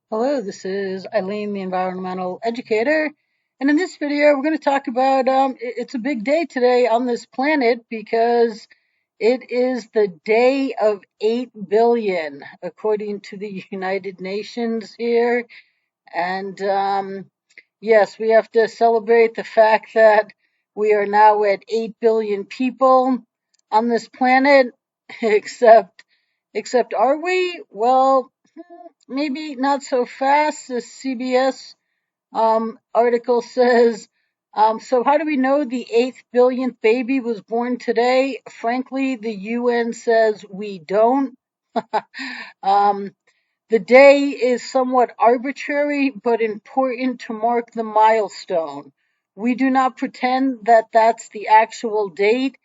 Hello, this is Eileen, the environmental educator. And in this video, we're going to talk about it's a big day today on this planet because it is the day of 8 billion, according to the United Nations here. And yes, we have to celebrate the fact that we are now at 8 billion people on this planet, except, except are we? Well, maybe not so fast. The CBS article says, so how do we know the 8th billionth baby was born today? Frankly, the UN says we don't. um, the day is somewhat arbitrary, but important to mark the milestone. We do not pretend that that's the actual date,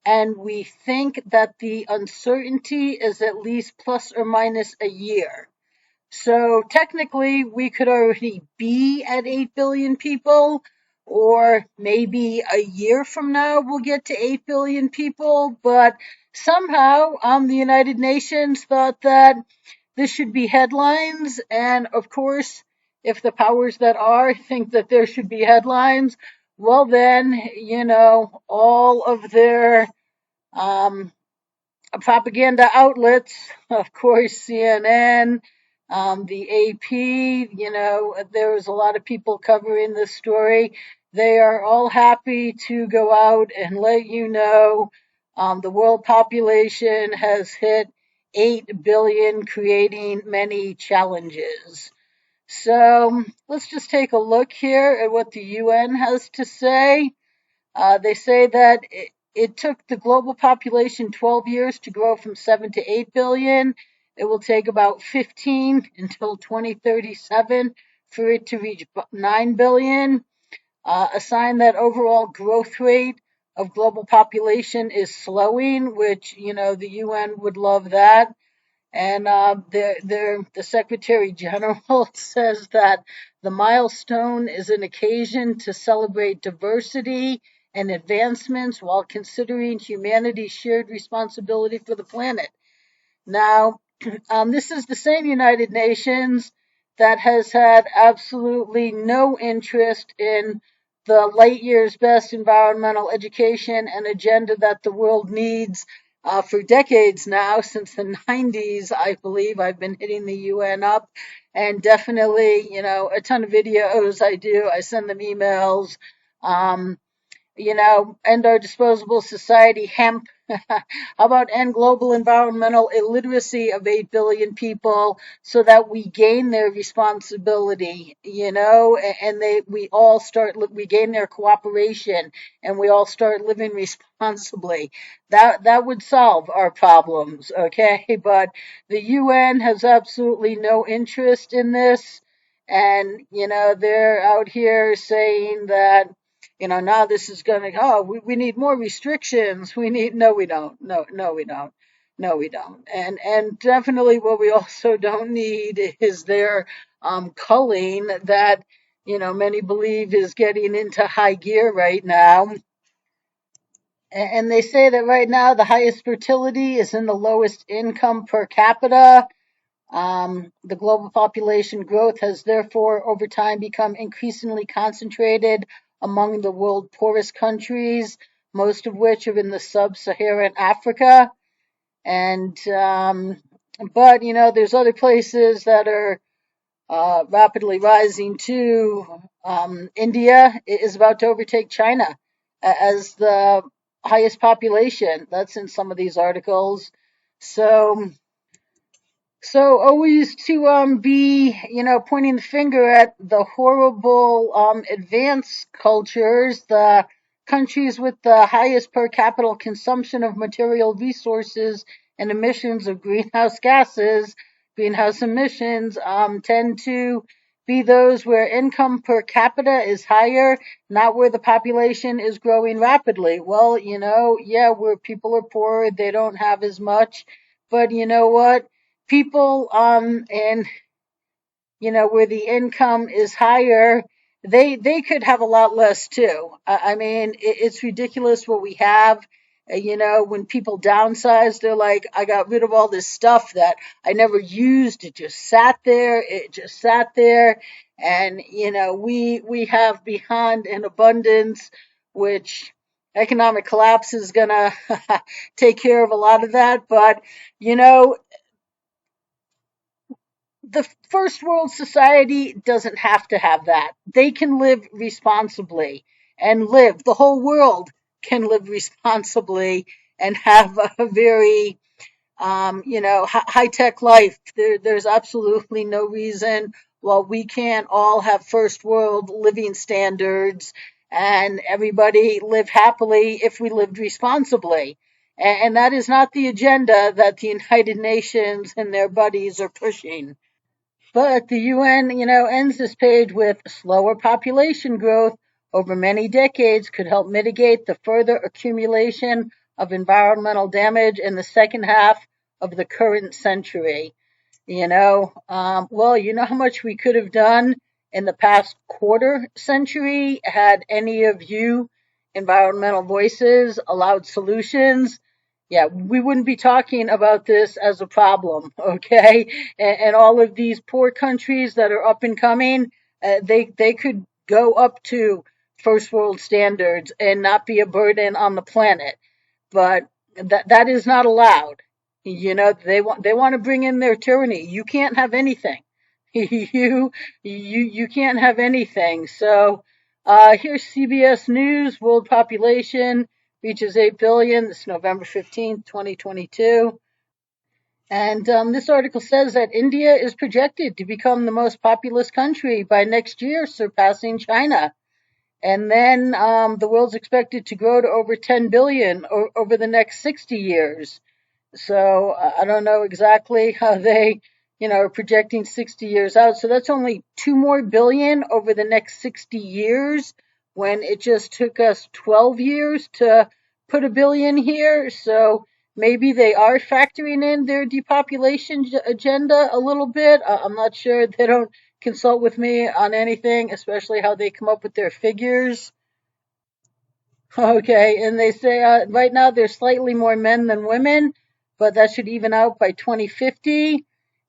and we think that the uncertainty is at least plus or minus a year. So technically, we could already be at 8 billion people, or maybe a year from now we'll get to 8 billion people. But somehow, the United Nations thought that this should be headlines. And of course, if the powers that are think that there should be headlines, well, then, all of their um, propaganda outlets, of course, CNN, the AP, there was a lot of people covering this story. They are all happy to go out and let you know the world population has hit 8 billion, creating many challenges. So let's just take a look here at what the UN has to say. They say that it took the global population 12 years to grow from 7 to 8 billion. It will take about 15 until 2037 for it to reach 9 billion. A sign that overall growth rate of global population is slowing, which, the UN would love that. And the Secretary General says that the milestone is an occasion to celebrate diversity and advancements while considering humanity's shared responsibility for the planet. Now, this is the same United Nations that has had absolutely no interest in the light years best environmental education and agenda that the world needs for decades now, since the 90s, I believe. I've been hitting the UN up, and definitely, a ton of videos I do. I send them emails. Um, End our disposable society, hemp. How about end global environmental illiteracy of 8 billion people so that we gain their responsibility, and we gain their cooperation and we all start living responsibly. That would solve our problems, okay? But the UN has absolutely no interest in this. And, they're out here saying that now this is going to, we need more restrictions. No, we don't. No, we don't. No, we don't. And definitely what we also don't need is their culling that, many believe is getting into high gear right now. And they say that right now the highest fertility is in the lowest income per capita. The global population growth has therefore, over time, become increasingly concentrated among the world's poorest countries, most of which are in the sub-Saharan Africa. And but there's other places that are rapidly rising too. India is about to overtake China as the highest population. That's in some of these articles. So always to be pointing the finger at the horrible advanced cultures, the countries with the highest per capita consumption of material resources and emissions of greenhouse emissions tend to be those where income per capita is higher, not where the population is growing rapidly. Well, yeah, where people are poor, they don't have as much, but you know what? People and where the income is higher, they could have a lot less too. I mean, it's ridiculous what we have, When people downsize, they're like, I got rid of all this stuff that I never used. It just sat there. It just sat there. And, we have beyond an abundance, which economic collapse is going to take care of a lot of that. But, you know, the first world society doesn't have to have that. They can live responsibly and live. The whole world can live responsibly and have a very, high tech life. There's absolutely no reason why we can't all have first world living standards and everybody live happily if we lived responsibly. And that is not the agenda that the United Nations and their buddies are pushing. But the UN, ends this page with slower population growth over many decades could help mitigate the further accumulation of environmental damage in the second half of the current century. Well, you know how much we could have done in the past quarter century had any of you environmental voices allowed solutions. Yeah, we wouldn't be talking about this as a problem, okay? And all of these poor countries that are up and coming, they could go up to first world standards and not be a burden on the planet. But that is not allowed. They want to bring in their tyranny. You can't have anything. You can't have anything. So here's CBS News. World population reaches 8 billion. This is November 15th, 2022. And this article says that India is projected to become the most populous country by next year, surpassing China. And then the world's expected to grow to over 10 billion over the next 60 years. So I don't know exactly how they, are projecting 60 years out. So that's only 2 more billion over the next 60 years when it just took us 12 years to put a billion here. So maybe they are factoring in their depopulation agenda a little bit. I'm not sure. They don't consult with me on anything, especially how they come up with their figures. Okay, and they say right now there's slightly more men than women, but that should even out by 2050.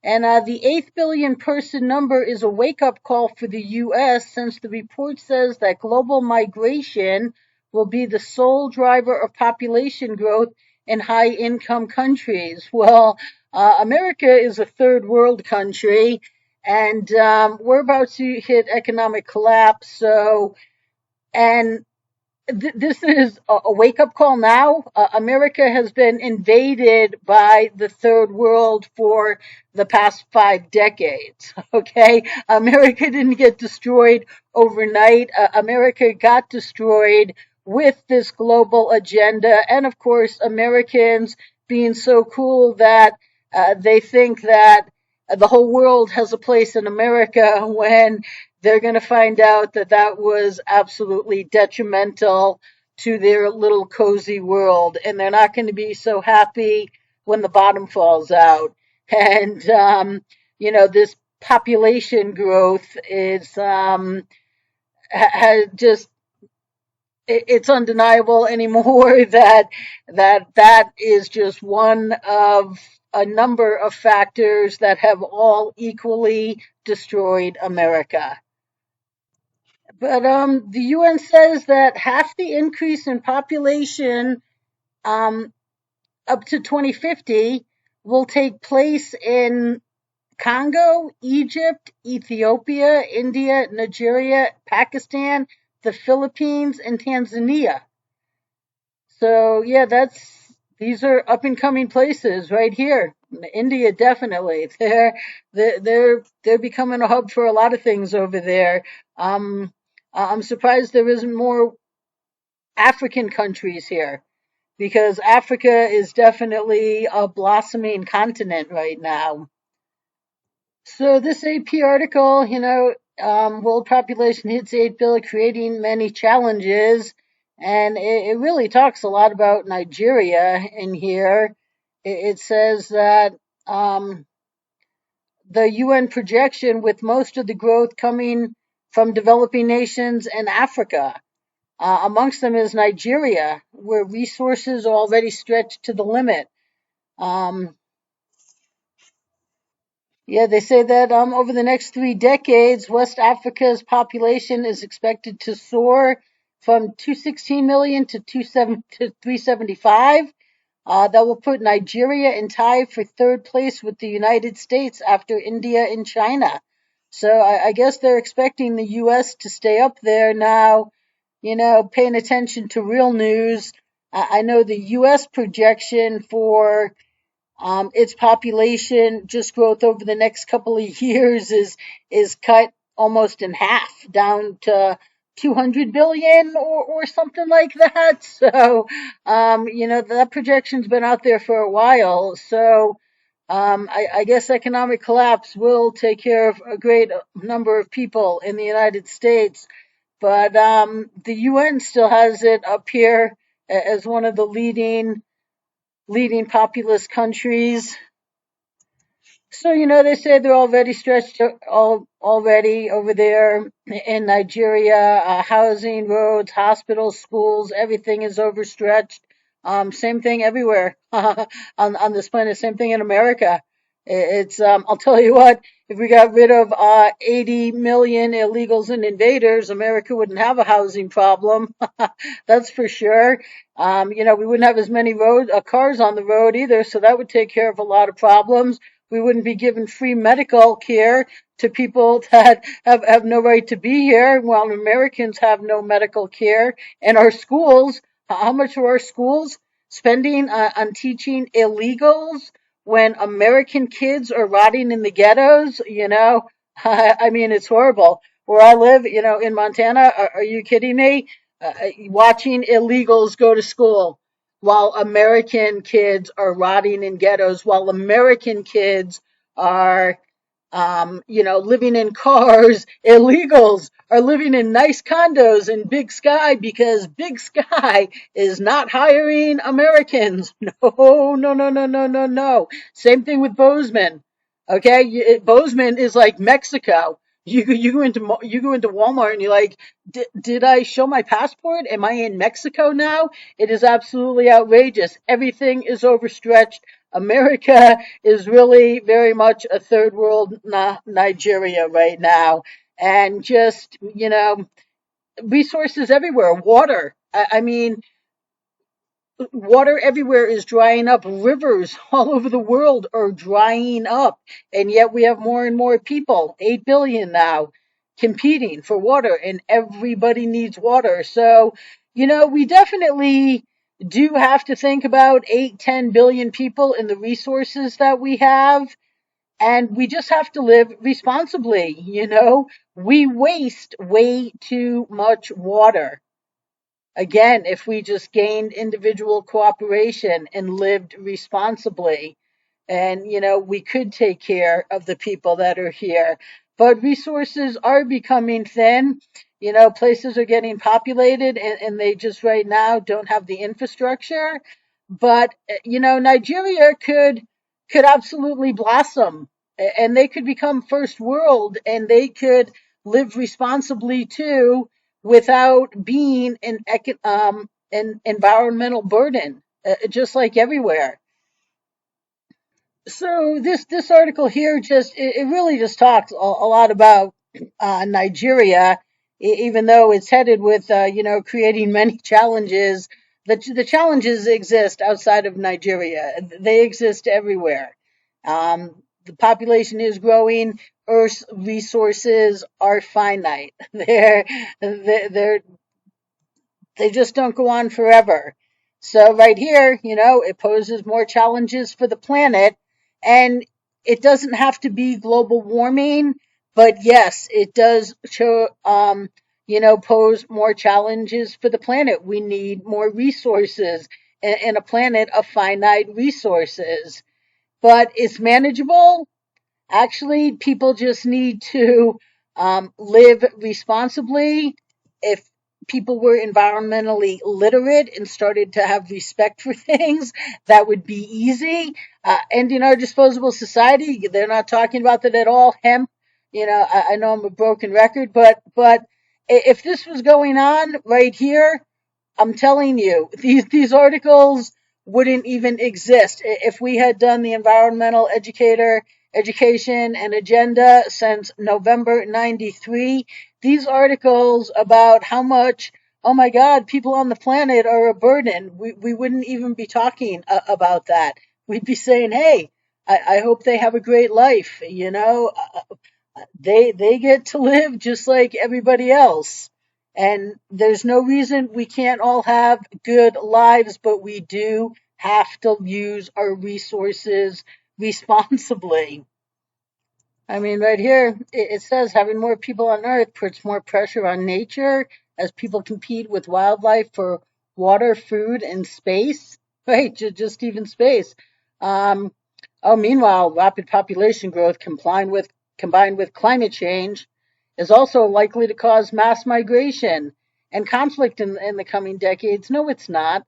And the 8 billion person number is a wake up call for the U.S. since the report says that global migration will be the sole driver of population growth in high income countries. Well, America is a third world country, and we're about to hit economic collapse. So, and this is a wake up call now. America has been invaded by the third world for the past 5 decades. Okay. America didn't get destroyed overnight. America got destroyed with this global agenda. And of course, Americans being so cool that they think that the whole world has a place in America when they're going to find out that that was absolutely detrimental to their little cozy world. And they're not going to be so happy when the bottom falls out. And, this population growth is, has just, it's undeniable anymore that is just one of a number of factors that have all equally destroyed America. But the UN says that half the increase in population um, up to 2050 will take place in Congo, Egypt, Ethiopia, India, Nigeria, Pakistan, the Philippines, and Tanzania. So yeah, these are up and coming places right here. India definitely. They're becoming a hub for a lot of things over there. Um, I'm surprised there isn't more African countries here because Africa is definitely a blossoming continent right now. So this AP article, world population hits 8 billion, creating many challenges, and it really talks a lot about Nigeria in here. It says that the UN projection, with most of the growth coming from developing nations and Africa. Amongst them is Nigeria, where resources are already stretched to the limit. Um, Yeah, they say that over the next 3 decades, West Africa's population is expected to soar from 216 million to 375. That will put Nigeria in tie for third place with the United States after India and China. So I guess they're expecting the U.S. to stay up there now, paying attention to real news. I know the U.S. projection for its population just growth over the next couple of years is cut almost in half, down to 200 billion or something like that. So, that projection's been out there for a while. So, I guess economic collapse will take care of a great number of people in the United States. But the UN still has it up here as one of the leading populous countries. So, they say they're already stretched already over there in Nigeria. Housing, roads, hospitals, schools, everything is overstretched. Same thing everywhere on this planet. Same thing in America. It's I'll tell you what. If we got rid of 80 million illegals and invaders, America wouldn't have a housing problem. That's for sure. We wouldn't have as many cars on the road either, so that would take care of a lot of problems. We wouldn't be giving free medical care to people that have no right to be here, while Americans have no medical care. And our schools, how much are our schools spending on teaching illegals when American kids are rotting in the ghettos? I mean, it's horrible. Where I live, in Montana, are you kidding me? Watching illegals go to school while American kids are rotting in ghettos, while American kids are, living in cars. Illegals are living in nice condos in Big Sky because Big Sky is not hiring Americans. No, no, no, no, no, no, no. Same thing with Bozeman. Okay, Bozeman is like Mexico. You go into Walmart and you're like, did I show my passport? Am I in Mexico now? It is absolutely outrageous. Everything is overstretched. America is really very much a third world Nigeria right now. And just, resources everywhere. Water. I mean, water everywhere is drying up. Rivers all over the world are drying up. And yet we have more and more people, 8 billion now, competing for water, and everybody needs water. So, we definitely do have to think about 8, 10 billion people and the resources that we have. And we just have to live responsibly. We waste way too much water. Again, if we just gained individual cooperation and lived responsibly, and we could take care of the people that are here. But resources are becoming thin. Places are getting populated, and they just right now don't have the infrastructure. But Nigeria could absolutely blossom, and they could become first world, and they could live responsibly too, without being an environmental burden, just like everywhere. So this article here it really just talks a lot about Nigeria, even though it's headed with creating many challenges. The challenges exist outside of Nigeria. They exist everywhere. The population is growing. Earth's resources are finite. They just don't go on forever. So right here, it poses more challenges for the planet, and it doesn't have to be global warming, but yes, it does show, pose more challenges for the planet. We need more resources in a planet of finite resources, but it's manageable. Actually, people just need to live responsibly. If people were environmentally literate and started to have respect for things, that would be easy. And in our disposable society, they're not talking about that at all. Hemp, I know I'm a broken record, but If this was going on right here, I'm telling you, these articles wouldn't even exist if we had done the environmental education and agenda since November '93. These articles about how much, oh my God, people on the planet are a burden. We wouldn't even be talking about that. We'd be saying, hey, I hope they have a great life. They get to live just like everybody else. And there's no reason we can't all have good lives, but we do have to use our resources responsibly. I mean, right here, it says having more people on Earth puts more pressure on nature as people compete with wildlife for water, food, and space. Right, just even space. Um, Meanwhile, rapid population growth combined with climate change is also likely to cause mass migration and conflict in the coming decades. No, it's not.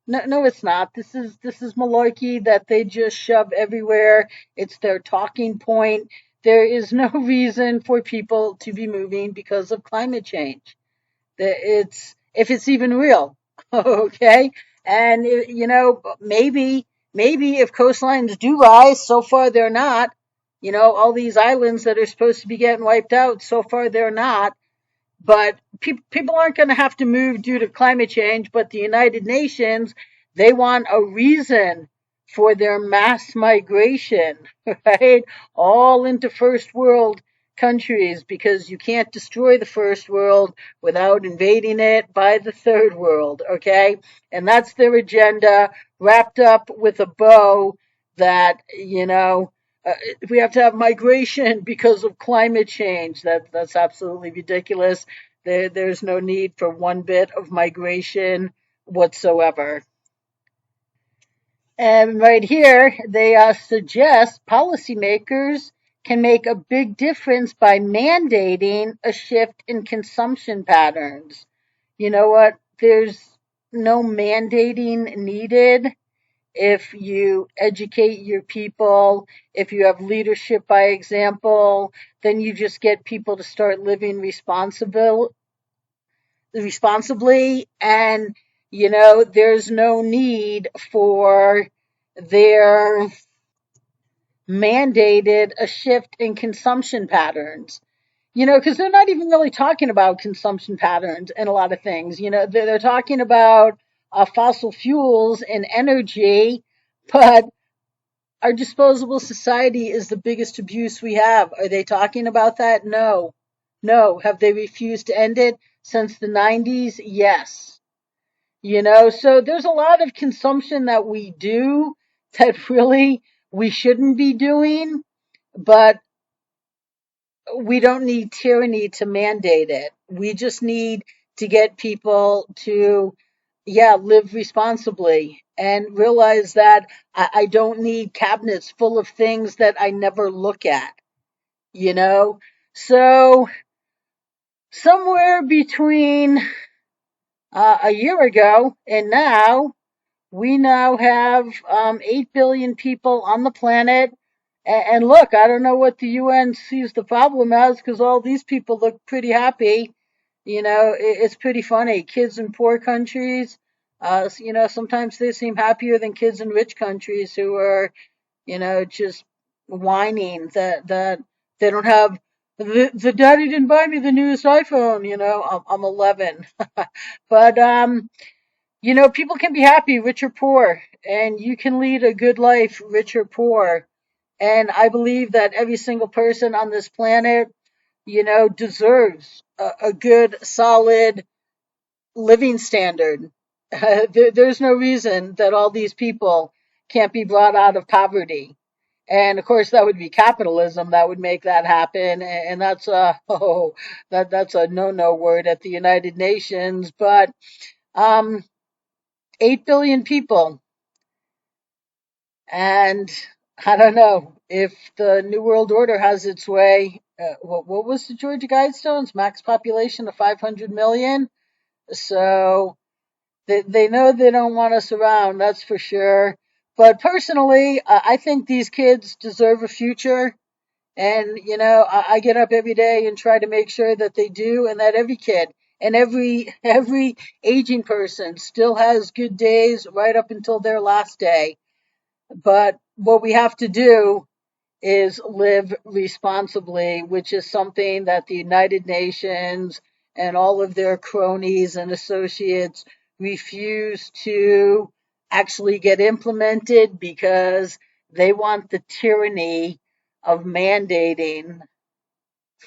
No, it's not. This is malarkey that they just shove everywhere. It's their talking point. There is no reason for people to be moving because of climate change. It's if it's even real, okay. And maybe if coastlines do rise, so far they're not. All these islands that are supposed to be getting wiped out, so far they're not. But people aren't going to have to move due to climate change, but the United Nations, they want a reason for their mass migration, right? All into first world countries, because you can't destroy the first world without invading it by the third world, okay? And that's their agenda, wrapped up with a bow that, we have to have migration because of climate change. That's absolutely ridiculous. There's no need for one bit of migration whatsoever. And right here, they suggest policymakers can make a big difference by mandating a shift in consumption patterns. You know what? There's no mandating needed. If you educate your people, if you have leadership by example, then you just get people to start living responsibly, and there's no need for their mandated a shift in consumption patterns. Because they're not even really talking about consumption patterns and a lot of things. They're talking about fossil fuels and energy, but our disposable society is the biggest abuse we have. Are they talking about that? No. No. Have they refused to end it since the '90s? Yes. So there's a lot of consumption that we do that really we shouldn't be doing, but we don't need tyranny to mandate it. We just need to get people to, yeah, live responsibly and realize that I don't need cabinets full of things that I never look at, you know? So, somewhere between a year ago and now, we now have 8 billion people on the planet. And look, I don't know what the UN sees the problem as, because all these people look pretty happy. It's pretty funny. Kids in poor countries, sometimes they seem happier than kids in rich countries who are, just whining that they don't have. The daddy didn't buy me the newest iPhone. I'm 11, but people can be happy, rich or poor, and you can lead a good life, rich or poor. And I believe that every single person on this planet, deserves a good, solid living standard. There's no reason that all these people can't be brought out of poverty. And of course, that would be capitalism that would make that happen. And that's a, that's a no word at the United Nations. But, um, 8 billion people. And I don't know if the New World Order has its way. What was the Georgia Guidestones? Max population of 500 million. So they know they don't want us around, that's for sure. But personally, I think these kids deserve a future. And, I get up every day and try to make sure that they do, and that every kid and every aging person still has good days right up until their last day. But what we have to do is live responsibly, which is something that the United Nations and all of their cronies and associates refuse to actually get implemented because they want the tyranny of mandating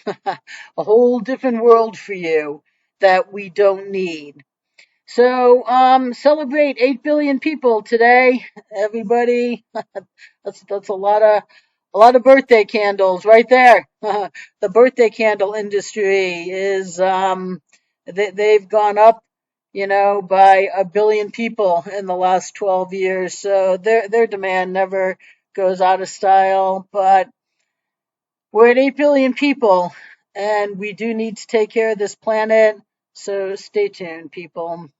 a whole different world for you that we don't need. So, celebrate 8 billion people today, everybody. That's a lot of birthday candles right there. The birthday candle industry is they've gone up, by a billion people in the last 12 years. So their demand never goes out of style. But we're at 8 billion people, and we do need to take care of this planet. So stay tuned, people.